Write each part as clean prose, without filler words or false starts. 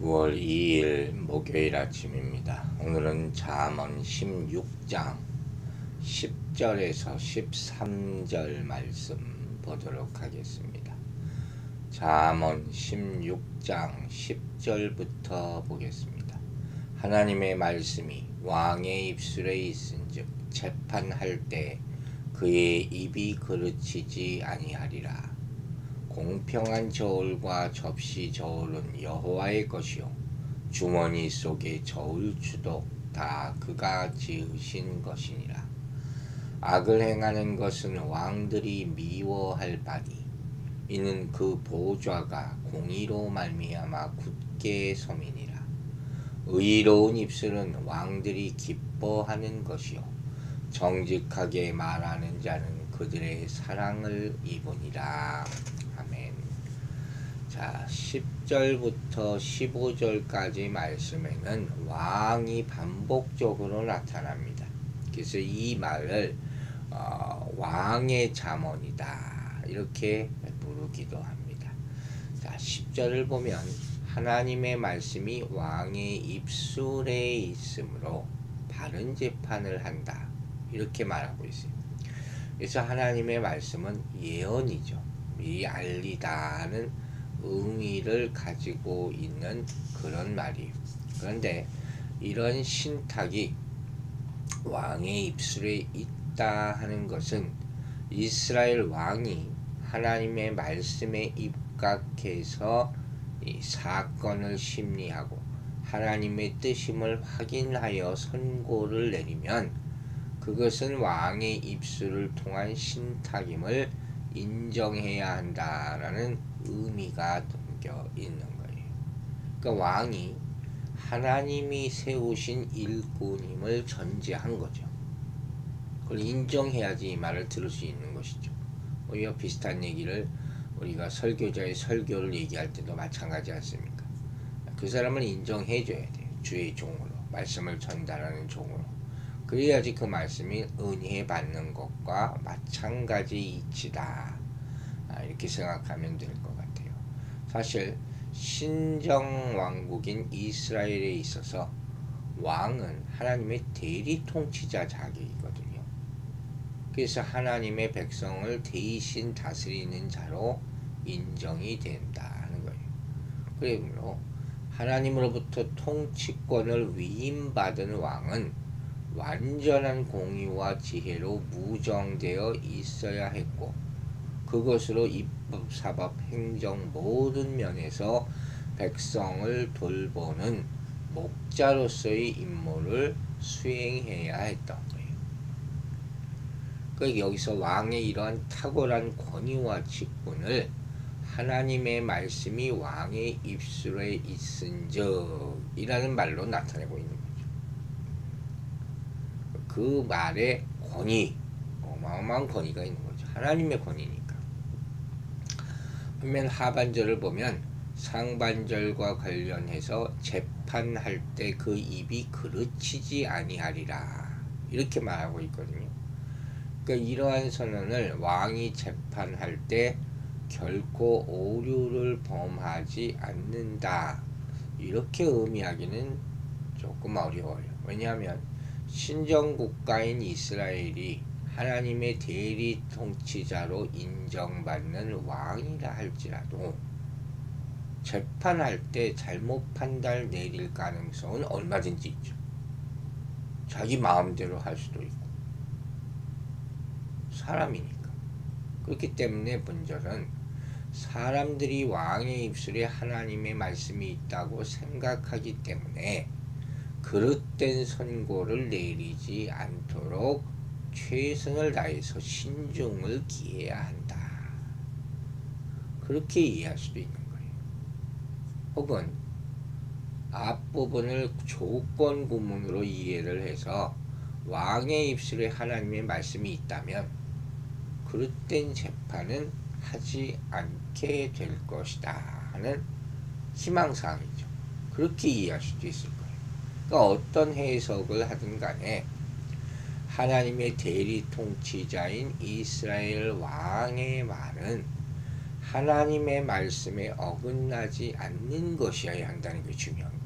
9월 2일 목요일 아침입니다. 오늘은 잠언 16장 10절에서 13절 말씀 보도록 하겠습니다. 잠언 16장 10절부터 보겠습니다. 하나님의 말씀이 왕의 입술에 있은즉 재판할 때 그의 입이 그르치지 아니하리라. 공평한 저울과 접시 저울은 여호와의 것이요 주머니 속의 저울추도 다 그가 지으신 것이니라. 악을 행하는 것은 왕들이 미워할 바니 이는 그 보좌가 공의로 말미암아 굳게 섬이니라. 의로운 입술은 왕들이 기뻐하는 것이요 정직하게 말하는 자는 그들의 사랑을 입으니라. 아멘. 자, 10절부터 15절까지 말씀에는 왕이 반복적으로 나타납니다. 그래서 이 말을 왕의 잠언이다 이렇게 부르기도 합니다. 자, 10절을 보면 하나님의 말씀이 왕의 입술에 있으므로 바른 재판을 한다 이렇게 말하고 있어요. 그래서 하나님의 말씀은 예언이죠. 미리 알리다는 의미를 가지고 있는 그런 말이에요. 그런데 이런 신탁이 왕의 입술에 있다 하는 것은 이스라엘 왕이 하나님의 말씀에 입각해서 이 사건을 심리하고 하나님의 뜻임을 확인하여 선고를 내리면 그것은 왕의 입술을 통한 신탁임을 인정해야 한다라는 의미가 담겨 있는 거예요. 그러니까 왕이 하나님이 세우신 일꾼임을 전제한 거죠. 그걸 인정해야지 이 말을 들을 수 있는 것이죠. 이와 비슷한 얘기를 우리가 설교자의 설교를 얘기할 때도 마찬가지 않습니까? 그 사람을 인정해줘야 돼요. 주의 종으로, 말씀을 전달하는 종으로. 그래야지 그 말씀이 은혜 받는 것과 마찬가지 이치다 이렇게 생각하면 될 것 같아요. 사실 신정 왕국인 이스라엘에 있어서 왕은 하나님의 대리 통치자 자격이거든요. 그래서 하나님의 백성을 대신 다스리는 자로 인정이 된다는 거예요. 그러므로 하나님으로부터 통치권을 위임받은 왕은 완전한 공의와 지혜로 무정되어 있어야 했고 그것으로 입법, 사법, 행정 모든 면에서 백성을 돌보는 목자로서의 임무를 수행해야 했던 거예요. 그러니까 여기서 왕의 이러한 탁월한 권위와 직분을 하나님의 말씀이 왕의 입술에 있은즉 이라는 말로 나타내고 있는 거예요. 그 말에 권위, 어마어마한 권위가 있는 거죠. 하나님의 권위니까. 반면 하반절을 보면 상반절과 관련해서 재판할 때 그 입이 그르치지 아니하리라 이렇게 말하고 있거든요. 그러니까 이러한 선언을 왕이 재판할 때 결코 오류를 범하지 않는다 이렇게 의미하기는 조금 어려워요. 왜냐하면 신정국가인 이스라엘이 하나님의 대리 통치자로 인정받는 왕이라 할지라도 재판할 때 잘못 판단을 내릴 가능성은 얼마든지 있죠. 자기 마음대로 할 수도 있고 사람이니까. 그렇기 때문에 본절은 사람들이 왕의 입술에 하나님의 말씀이 있다고 생각하기 때문에 그릇된 선고를 내리지 않도록 최선을 다해서 신중을 기해야 한다. 그렇게 이해할 수도 있는 거예요. 혹은 앞부분을 조건 구문으로 이해를 해서 왕의 입술에 하나님의 말씀이 있다면 그릇된 재판은 하지 않게 될 것이다 하는 희망사항이죠. 그렇게 이해할 수도 있을 거예요. 그러니까 어떤 해석을 하든 간에 하나님의 대리 통치자인 이스라엘 왕의 말은 하나님의 말씀에 어긋나지 않는 것이어야 한다는 게 중요한 거예요.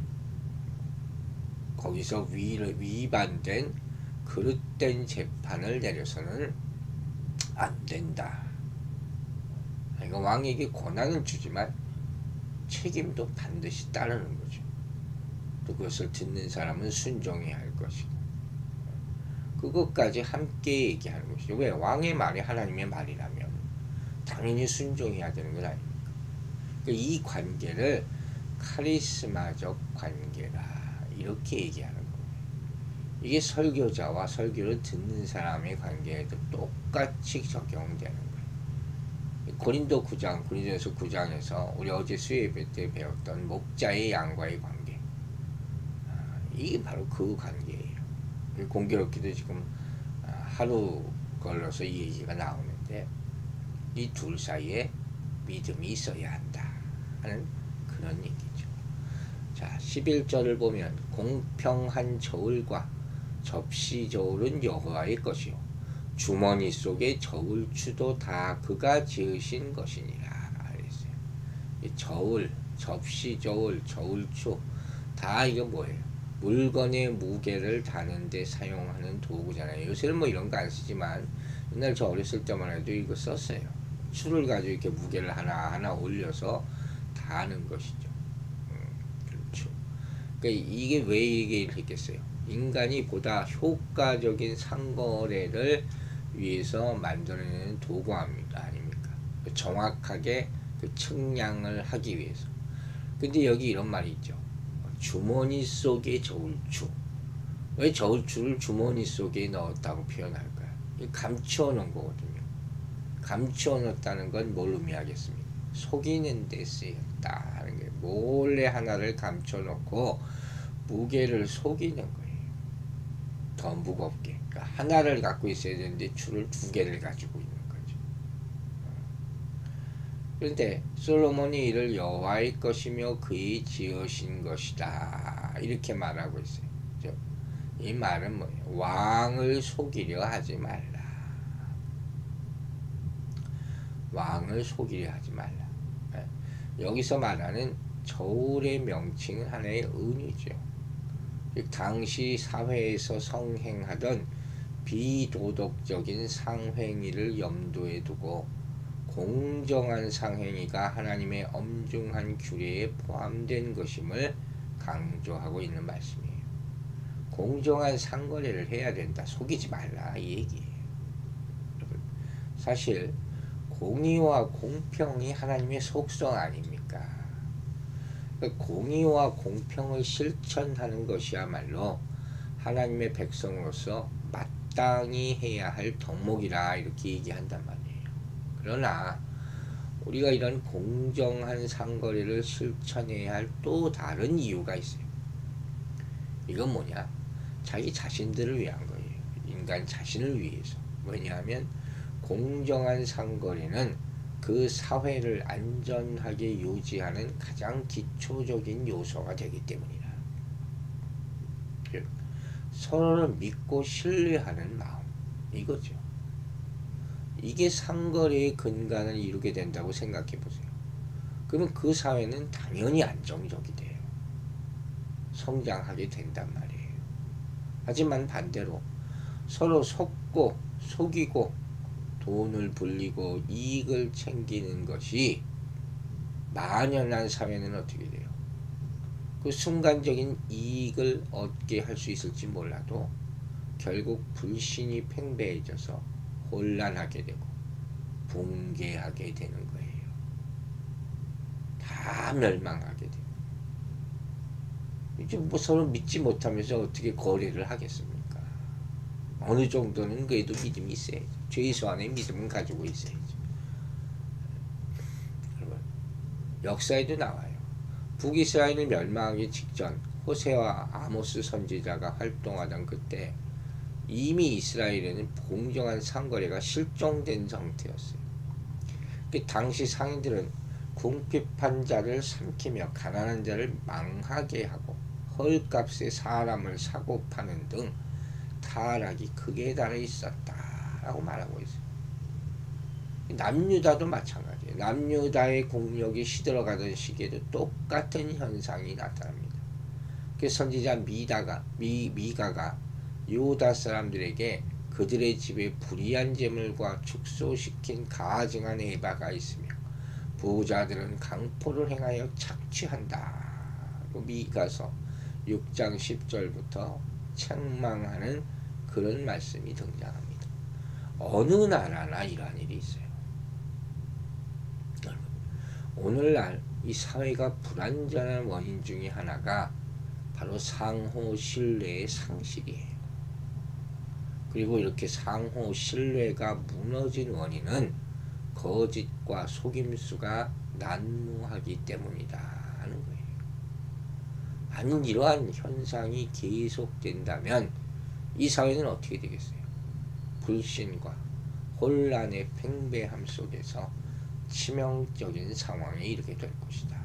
거기서 위반된 그릇된 재판을 내려서는 안 된다. 그러니까 왕에게 권한을 주지만 책임도 반드시 따르는 거죠. 또 그것을 듣는 사람은 순종해야 할 것이고, 그것까지 함께 얘기하는 것이죠. 왜? 왕의 말이 하나님의 말이라면 당연히 순종해야 되는 건 아닙니까? 그러니까 이 관계를 카리스마적 관계라 이렇게 얘기하는 거예요. 이게 설교자와 설교를 듣는 사람의 관계에도 똑같이 적용되는 거예요. 고린도 9장, 고린도전서 9장에서 우리 어제 수요예배 때 배웠던 목자의 양과의 관계, 이게 바로 그 관계예요. 공교롭게도 지금 하루 걸러서 이 얘기가 나오는데, 이 둘 사이에 믿음이 있어야 한다 하는 그런 얘기죠. 자, 11절을 보면 공평한 저울과 접시 저울은 여호와의 것이요 주머니 속의 저울추도 다 그가 지으신 것이니라 그랬어요. 이 저울, 접시 저울, 저울추 다 이거 뭐예요? 물건의 무게를 다는 데 사용하는 도구잖아요. 요새는 뭐 이런 거 안 쓰지만 옛날 저 어렸을 때만 해도 이거 썼어요. 추를 가지고 이렇게 무게를 하나하나 올려서 다는 것이죠. 그렇죠. 그러니까 이게 왜 얘기를 했겠어요? 인간이 보다 효과적인 상거래를 위해서 만들어내는 도구 아닙니까? 정확하게 그 측량을 하기 위해서. 근데 여기 이런 말이 있죠. 주머니 속의 저울추. 왜 저울추를 주머니 속에 넣었다고 표현할까요? 감추어 놓은 거거든요. 감추어 놓았다는 건 뭘 의미하겠습니까? 속이는 데 쓰였다 하는 게, 몰래 하나를 감춰 놓고 무게를 속이는 거예요. 더 무겁게. 그러니까 하나를 갖고 있어야 되는데 추를 두 개를 가지고 있는 거죠. 그런데 솔로몬이 이를 여호와의 것이며 그의 지으신 것이다 이렇게 말하고 있어요. 그렇죠? 이 말은 뭐예요? 왕을 속이려 하지 말라. 왕을 속이려 하지 말라. 여기서 말하는 저울의 명칭은 하나의 은유죠. 당시 사회에서 성행하던 비도덕적인 상행위를 염두에 두고 공정한 상행위가 하나님의 엄중한 규례에 포함된 것임을 강조하고 있는 말씀이에요. 공정한 상거래를 해야 된다. 속이지 말라 이 얘기예요. 사실 공의와 공평이 하나님의 속성 아닙니까? 공의와 공평을 실천하는 것이야말로 하나님의 백성으로서 마땅히 해야 할 덕목이라 이렇게 얘기한단 말이에요. 그러나 우리가 이런 공정한 상거래를 실천해야 할 또 다른 이유가 있어요. 이건 뭐냐? 자기 자신들을 위한 거예요. 인간 자신을 위해서. 왜냐하면 공정한 상거래는 그 사회를 안전하게 유지하는 가장 기초적인 요소가 되기 때문이다. 서로를 믿고 신뢰하는 마음, 이거죠. 이게 상거래의 근간을 이루게 된다고 생각해 보세요. 그러면 그 사회는 당연히 안정적이 돼요. 성장하게 된단 말이에요. 하지만 반대로 서로 속고 속이고 돈을 불리고 이익을 챙기는 것이 만연한 사회는 어떻게 돼요? 그 순간적인 이익을 얻게 할 수 있을지 몰라도 결국 불신이 팽배해져서 혼란하게 되고 붕괴하게 되는 거예요. 다 멸망하게 돼요. 이제 뭐 서로 믿지 못하면서 어떻게 거래를 하겠습니까? 어느 정도는 그래도 믿음이 있어야죠. 최소한의 믿음은 가지고 있어야죠. 여러분, 역사에도 나와요. 북이스라엘을 멸망하기 직전 호세와 아모스 선지자가 활동하던 그때 이미 이스라엘에는 공정한 상거래가 실종된 상태였어요. 그 당시 상인들은 궁핍한 자를 삼키며 가난한 자를 망하게 하고 헐값에 사람을 사고 파는 등 타락이 극에 달해 있었다라고 말하고 있어요. 남유다도 마찬가지예요. 남유다의 공력이 시들어가던 시기에도 똑같은 현상이 나타납니다. 그 선지자 미가가 유다 사람들에게 그들의 집에 불의한 재물과 축소시킨 가증한 에바가 있으며 부자들은 강포를 행하여 착취한다. 미가서 6장 10절부터 책망하는 그런 말씀이 등장합니다. 어느 나라나 이러한 일이 있어요. 오늘날 이 사회가 불안전한 원인 중에 하나가 바로 상호 신뢰의 상실이에요. 그리고 이렇게 상호 신뢰가 무너진 원인은 거짓과 속임수가 난무하기 때문이다 하는 거예요. 만약 이러한 현상이 계속된다면 이 사회는 어떻게 되겠어요? 불신과 혼란의 팽배함 속에서 치명적인 상황에 이르게 될 것이다.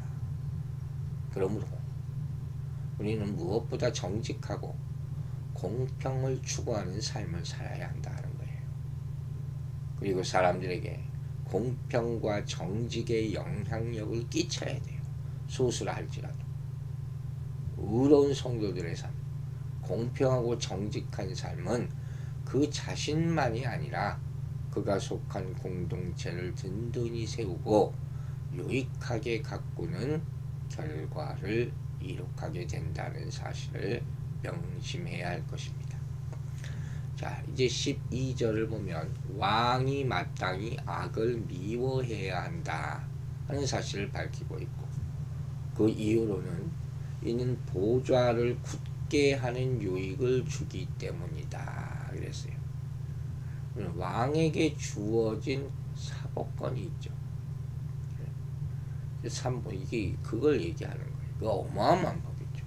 그러므로 우리는 무엇보다 정직하고 공평을 추구하는 삶을 살아야 한다는 거예요. 그리고 사람들에게 공평과 정직의 영향력을 끼쳐야 돼요. 소수라 할지라도. 의로운 성도들의 삶, 공평하고 정직한 삶은 그 자신만이 아니라 그가 속한 공동체를 든든히 세우고 유익하게 가꾸는 결과를 이룩하게 된다는 사실을 명심해야 할 것입니다. 자, 이제 12절을 보면 왕이 마땅히 악을 미워해야 한다 하는 사실을 밝히고 있고, 그 이유로는 이는 보좌를 굳게 하는 유익을 주기 때문이다 그랬어요. 왕에게 주어진 사법권이 있죠. 이게 그걸 얘기하는 거예요. 그 어마어마한 법이죠.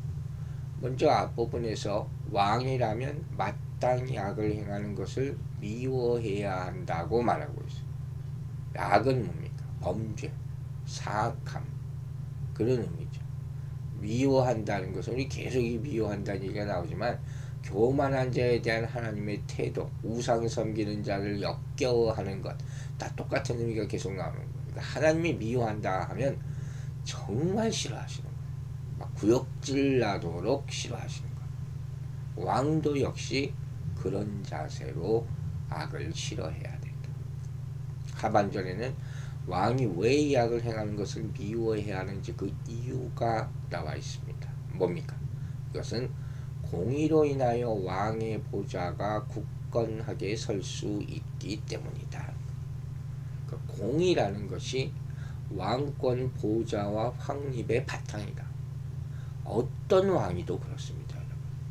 먼저 앞부분에서 왕이라면 마땅히 악을 행하는 것을 미워해야 한다고 말하고 있어요. 악은 뭡니까? 범죄, 사악함, 그런 의미죠. 미워한다는 것은, 우리 계속 이 미워한다는 얘기가 나오지만 교만한 자에 대한 하나님의 태도, 우상 섬기는 자를 역겨워하는 것, 다 똑같은 의미가 계속 나오는 거예요. 그러니까 하나님이 미워한다 하면 정말 싫어하시는 거예요. 막 구역질 나도록 싫어하시는 거예요. 왕도 역시 그런 자세로 악을 싫어해야 된다. 하반절에는 왕이 왜 이 악을 행하는 것을 미워해야 하는지 그 이유가 나와 있습니다. 뭡니까? 이것은 공의로 인하여 왕의 보좌가 굳건하게 설 수 있기 때문이다. 그러니까 공의라는 것이 왕권 보좌와 확립의 바탕이다. 어떤 왕이도 그렇습니다.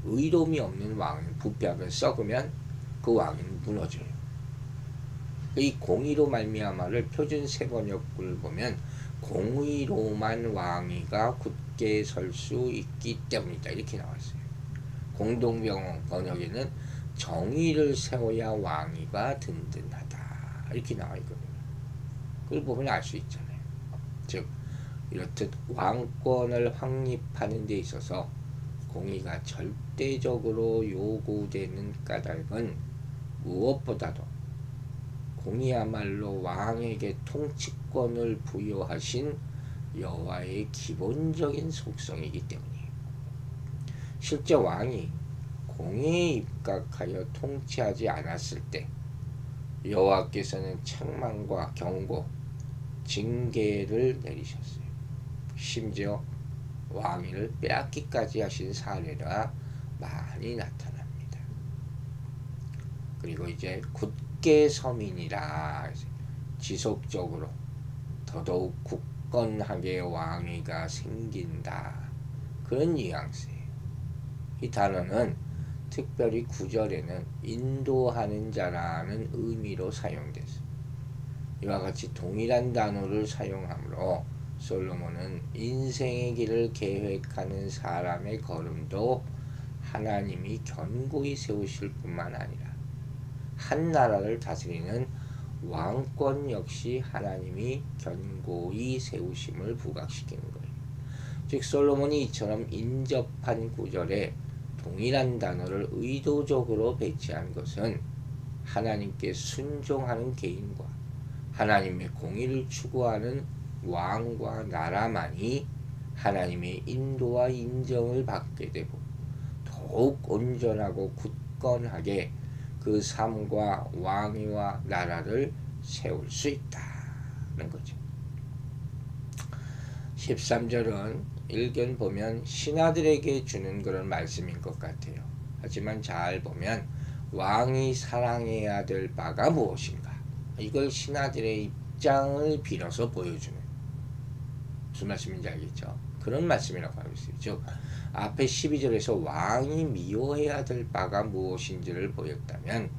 의로움이 없는 왕은, 부패하면 썩으면 그 왕은 무너져요. 이 공의로 말미암아를 표준 세번역을 보면 공의로만 왕위가 굳게 설 수 있기 때문이다 이렇게 나왔어요. 공동병 번역에는 정의를 세워야 왕위가 든든하다 이렇게 나와 있거든요. 그걸 보면 알 수 있잖아요. 즉 이렇듯 왕권을 확립하는 데 있어서 공의가 절대적으로 요구되는 까닭은 무엇보다도 공의야말로 왕에게 통치권을 부여하신 여호와의 기본적인 속성이기 때문이에요. 실제 왕이 공의에 입각하여 통치하지 않았을 때 여호와께서는 책망과 경고, 징계를 내리셨어요. 심지어 왕위를 빼앗기까지 하신 사례가 많이 나타납니다. 그리고 이제 굳게 서민이라 지속적으로 더더욱 굳건하게 왕위가 생긴다, 그런 뉘앙스예요. 이 단어는 특별히 9절에는 인도하는 자라는 의미로 사용됐어요. 이와 같이 동일한 단어를 사용하므로 솔로몬은 인생의 길을 계획하는 사람의 걸음도 하나님이 견고히 세우실 뿐만 아니라 한 나라를 다스리는 왕권 역시 하나님이 견고히 세우심을 부각시키는 거예요. 즉 솔로몬이 이처럼 인접한 구절에 동일한 단어를 의도적으로 배치한 것은 하나님께 순종하는 개인과 하나님의 공의를 추구하는 왕과 나라만이 하나님의 인도와 인정을 받게 되고 더욱 온전하고 굳건하게 그 삶과 왕위와 나라를 세울 수 있다는 거죠. 13절은 일견 보면 신하들에게 주는 그런 말씀인 것 같아요. 하지만 잘 보면 왕이 사랑해야 될 바가 무엇인가, 이걸 신하들의 입장을 빌어서 보여주는, 무슨 말씀인지 알겠죠? 그런 말씀이라고 하고 있어요. 즉 앞에 12절에서 왕이 미워해야 될 바가 무엇인지를 보였다면,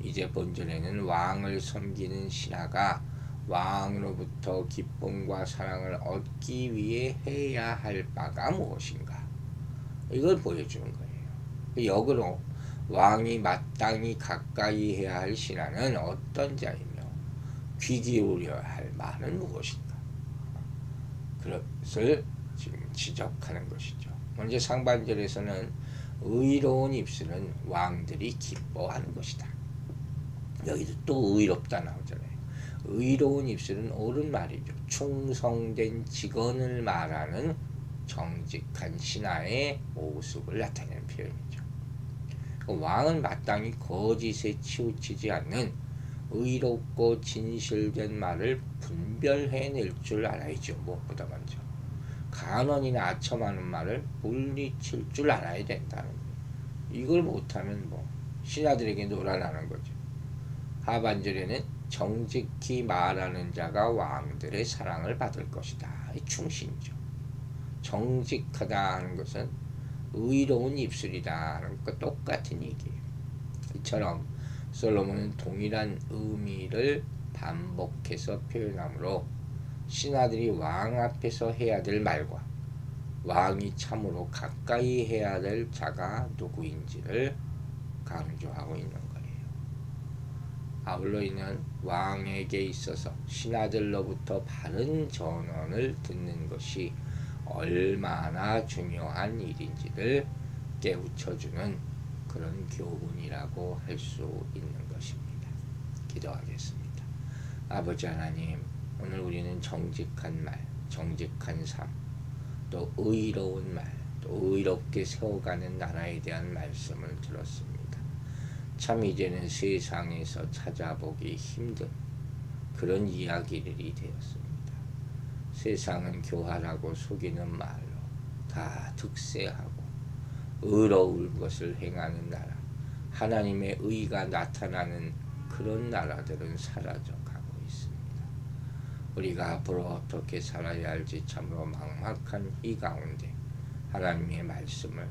이제 본절에는 왕을 섬기는 신하가 왕으로부터 기쁨과 사랑을 얻기 위해 해야 할 바가 무엇인가, 이걸 보여주는 거예요. 역으로 왕이 마땅히 가까이 해야 할 신하는 어떤 자이며 귀 기울여야 할 말은 무엇인가, 그것을 지금 지적하는 것이죠. 먼저 상반절에서는 의로운 입술은 왕들이 기뻐하는 것이다. 여기도 또 의롭다 나오잖아요. 의로운 입술은 옳은 말이죠. 충성된 직언을 말하는 정직한 신하의 모습을 나타내는 표현이죠. 왕은 마땅히 거짓에 치우치지 않는 의롭고 진실된 말을 분별해낼 줄 알아야죠. 무엇보다 먼저 간언이나 아첨하는 말을 물리칠 줄 알아야 된다는 거예요. 이걸 못하면 신하들에게 놀아나는 거죠. 하반절에는 정직히 말하는 자가 왕들의 사랑을 받을 것이다. 충신이죠. 정직하다 하는 것은 의로운 입술이다 하는 것과 똑같은 얘기예요. 이처럼 솔로몬은 동일한 의미를 반복해서 표현하므로 신하들이 왕 앞에서 해야 될 말과 왕이 참으로 가까이 해야 될 자가 누구인지를 강조하고 있는 거예요. 아울러 이는 왕에게 있어서 신하들로부터 바른 전언을 듣는 것이 얼마나 중요한 일인지를 깨우쳐주는 그런 교훈이라고 할 수 있는 것입니다. 기도하겠습니다. 아버지 하나님, 오늘 우리는 정직한 말, 정직한 삶, 또 의로운 말, 또 의롭게 세워가는 나라에 대한 말씀을 들었습니다. 참 이제는 세상에서 찾아보기 힘든 그런 이야기들이 되었습니다. 세상은 교활하고 속이는 말로 다 득세하고 의로울 것을 행하는 나라, 하나님의 의가 나타나는 그런 나라들은 사라져가고 있습니다. 우리가 앞으로 어떻게 살아야 할지 참으로 막막한 이 가운데 하나님의 말씀을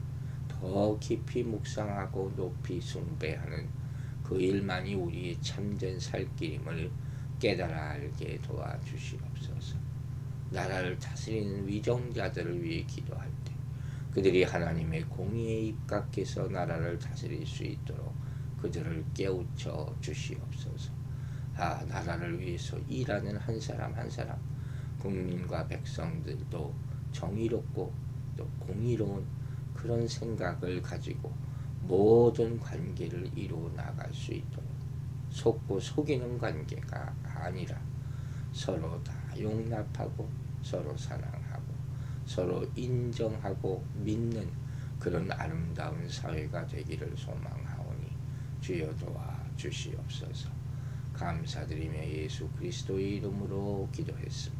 더 깊이 묵상하고 높이 숭배하는 그 일만이 우리의 참된 살길임을 깨달아 알게 도와주시옵소서. 나라를 다스리는 위정자들을 위해 기도할 때 그들이 하나님의 공의에 입각해서 나라를 다스릴 수 있도록 그들을 깨우쳐 주시옵소서. 나라를 위해서 일하는 한 사람 한 사람, 국민과 백성들도 정의롭고 또 공의로운 그런 생각을 가지고 모든 관계를 이루어 나갈 수 있도록, 속고 속이는 관계가 아니라 서로 다 용납하고 서로 사랑하고 서로 인정하고 믿는 그런 아름다운 사회가 되기를 소망하오니 주여 도와 주시옵소서. 감사드리며 예수 그리스도의 이름으로 기도했습니다.